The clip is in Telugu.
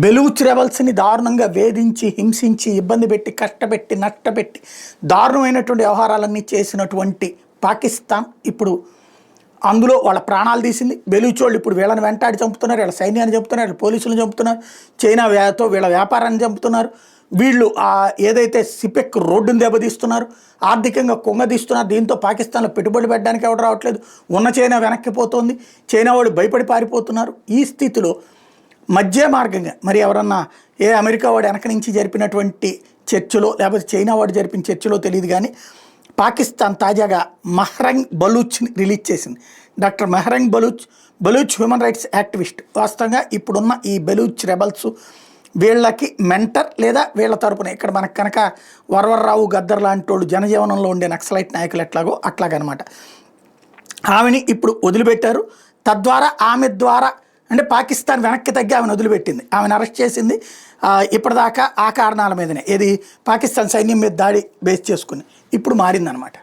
బెలూచ్ రెబల్స్ని దారుణంగా వేధించి హింసించి ఇబ్బంది పెట్టి కష్టపెట్టి నష్టపెట్టి దారుణమైనటువంటి వ్యవహారాలన్నీ చేసినటువంటి పాకిస్తాన్ ఇప్పుడు అందులో వాళ్ళ ప్రాణాలు తీసింది. బెలూచ్ వాళ్ళు ఇప్పుడు వీళ్ళని వెంటాడి చంపుతున్నారు, వీళ్ళ సైన్యాన్ని చంపుతున్నారు, వీళ్ళ పోలీసులను చంపుతున్నారు, చైనాతో వీళ్ళ వ్యాపారాన్ని చంపుతున్నారు. వీళ్ళు ఏదైతే సిపెక్ రోడ్డును దెబ్బతీస్తున్నారు, ఆర్థికంగా కుంగదీస్తున్నారు. దీంతో పాకిస్తాన్లో పెట్టుబడి పెట్టడానికి ఎవరు రావట్లేదు. ఉన్న చైనా వెనక్కిపోతుంది, చైనా వాళ్ళు భయపడి పారిపోతున్నారు. ఈ స్థితిలో మధ్య మార్గంగా మరి ఎవరన్నా అమెరికా వాడు వెనక నుంచి జరిపినటువంటి చర్చలో లేకపోతే చైనా వాడు జరిపిన చర్చలో తెలియదు, కానీ పాకిస్తాన్ తాజాగా మెహ్రంగ్ బలూచ్ని రిలీజ్ చేసింది. Doctor Mahrang Baloch human rights activist. వాస్తవంగా ఇప్పుడున్న ఈ బెలూచ్ రెబల్స్ వీళ్ళకి మెంటర్ లేదా వీళ్ళ తరపున ఇక్కడ మనకు కనుక వరవర్రావు గద్దర్ లాంటి వాళ్ళు జనజీవనంలో ఉండే నక్సలైట్ నాయకులు ఎట్లాగో అట్లాగనమాట. ఆమెని ఇప్పుడు వదిలిపెట్టారు. తద్వారా ఆమె ద్వారా అంటే పాకిస్తాన్ వెనక్కి తగ్గి ఆమెను వదిలిపెట్టింది, ఆమెను అరెస్ట్ చేసింది. ఇప్పటిదాకా ఆ కారణాల మీదనే ఏది పాకిస్తాన్ సైన్యం మీద దాడి బేస్ చేసుకుని ఇప్పుడు మారిందనమాట.